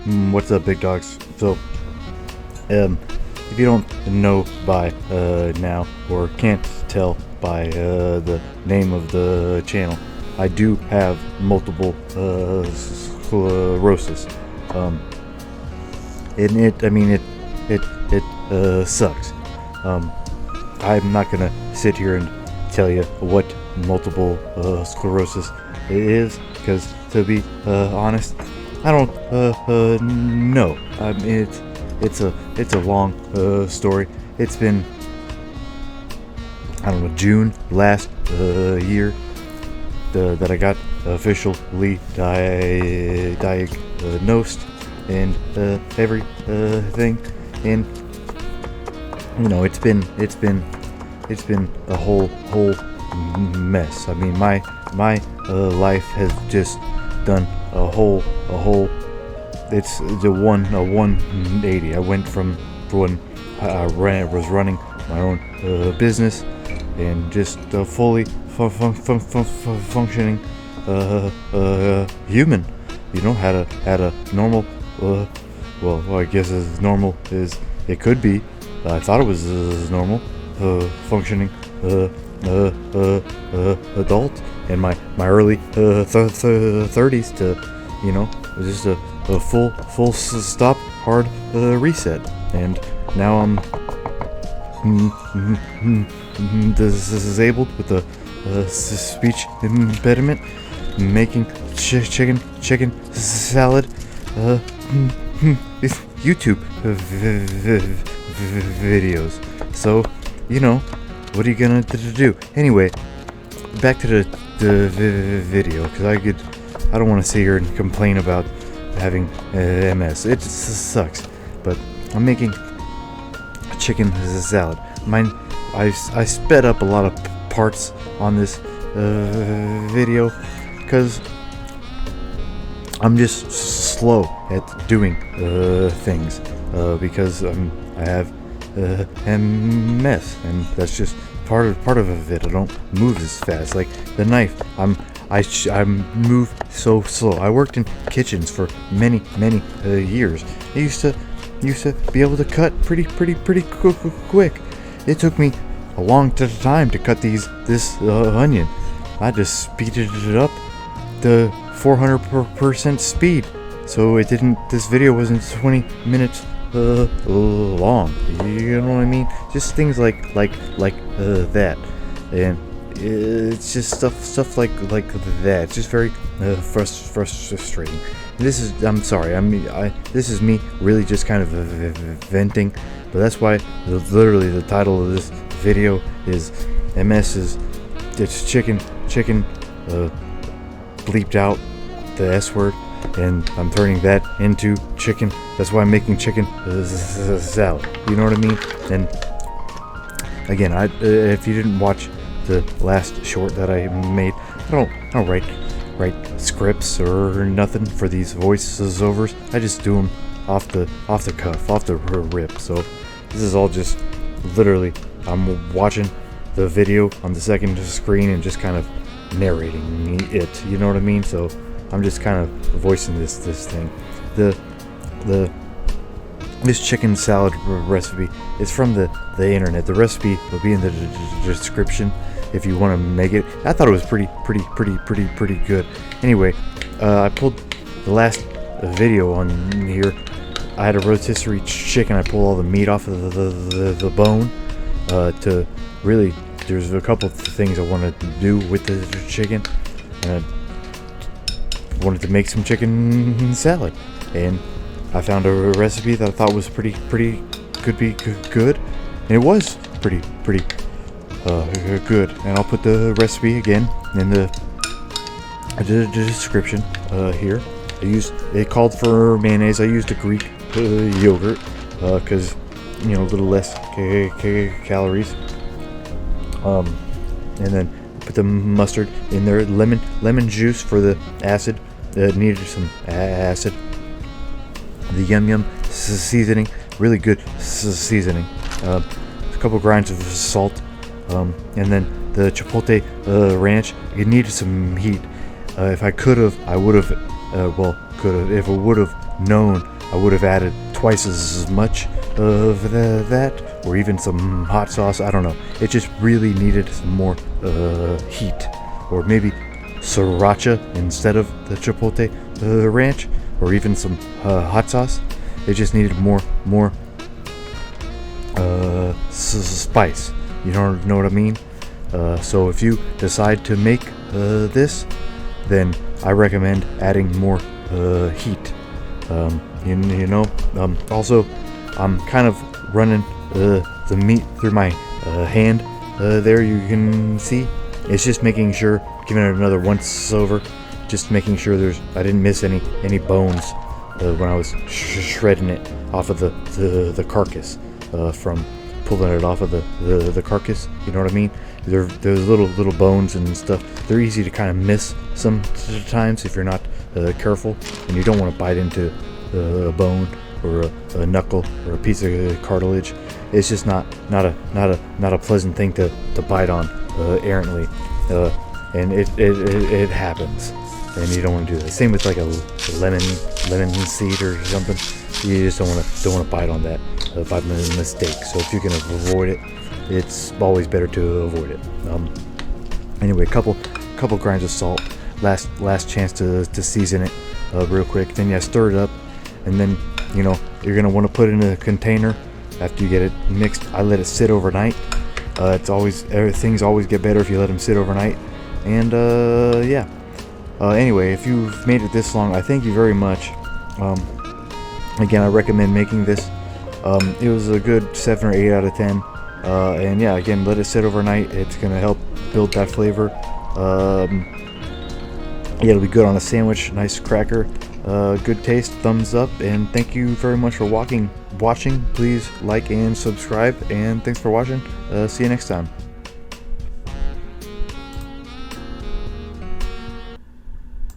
What's up, big dogs? So, if you don't know by now, or can't tell by the name of the channel, I do have multiple sclerosis. And it sucks. I'm not gonna sit here and tell you what multiple sclerosis is, because to be honest, I don't know. I mean, it's a long story. It's been, I don't know, June last year that I got officially diagnosed and everything, and you know, it's been a whole mess. I mean, my life has just done a whole it's the 180. I went from when I was running my own business and just fully functioning human, you know, had a normal well, I guess as normal as it could be. I thought it was normal, functioning adult in my early 30s to, you know, just a full stop, hard reset. And now I'm disabled with a speech impediment, making chicken salad YouTube videos. So, you know, what are you gonna do? Anyway, back to the video, because I don't want to sit here and complain about having MS. It just sucks. But I'm making a chicken salad. I sped up a lot of parts on this video because I'm just slow at doing things, because I have MS, and that's just part of it. I don't move as fast. Like the knife, I move so slow. I worked in kitchens for many years. I used to be able to cut pretty quick. It took me a long time to cut this onion. I just speeded it up to 400% speed, so this video wasn't 20 minutes long. You know what I mean? Just things like that, and it's just stuff like that. It's just very frustrating. I'm sorry. This is me really just kind of venting, but that's why literally the title of this video is MS. It's chicken bleeped out the S word, and I'm turning that into chicken. That's why I'm making chicken salad. You know what I mean? And again, if you didn't watch the last short that I made, I don't write scripts or nothing for these voices overs. I just do them off the cuff, off the rip. So this is all just literally, I'm watching the video on the second screen and just kind of narrating it. You know what I mean? So I'm just kind of voicing this thing. This chicken salad recipe is from the internet. The recipe will be in the description if you want to make it. I thought it was pretty good. Anyway, I pulled the last video on here. I had a rotisserie chicken. I pulled all the meat off of the bone. To really, there's a couple of things I wanted to do with the chicken, and I wanted to make some chicken salad, and I found a recipe that I thought was pretty could be good, and it was pretty good. And I'll put the recipe again in the description here. It called for mayonnaise. I used a Greek yogurt because, you know, a little less calories. And then put the mustard in there. Lemon juice for the acid. Needed some acid. The yum seasoning, really good seasoning. A couple grinds of salt, and then the chipotle ranch. It needed some heat. If I could have, I would have. If I would have known I would have added twice as much of that, or even some hot sauce. I don't know. It just really needed some more heat, or maybe sriracha instead of the chipotle ranch, or even some hot sauce. It just needed more spice. You don't know what I mean? So if you decide to make this, then I recommend adding more heat. Also, I'm kind of running the meat through my hand. There you can see. It's just making sure, giving it another once over, just making sure I didn't miss any bones when I was shredding it off of the carcass from pulling it off of the carcass. You know what I mean? There's little bones and stuff. They're easy to kind of miss sometimes if you're not careful, and you don't want to bite into a bone or a knuckle or a piece of cartilage. It's just not a pleasant thing to bite on errantly, and it happens, and you don't want to do that. Same with like a lemon seed or something. You just don't want to bite on that by mistake. So if you can avoid it, it's always better to avoid it. Anyway, a couple grinds of salt. Last chance to season it real quick. Then you stir it up, and then you're gonna want to put it in a container after you get it mixed. I let it sit overnight. Things always get better if you let them sit overnight. And yeah. Anyway, if you've made it this long, I thank you very much. Again, I recommend making this. It was a good 7 or 8 out of 10. And yeah, again, let it sit overnight. It's gonna help build that flavor. Yeah, it'll be good on a sandwich. Nice cracker. Good taste. Thumbs up. And thank you very much for watching. Please like and subscribe. And thanks for watching. See you next time.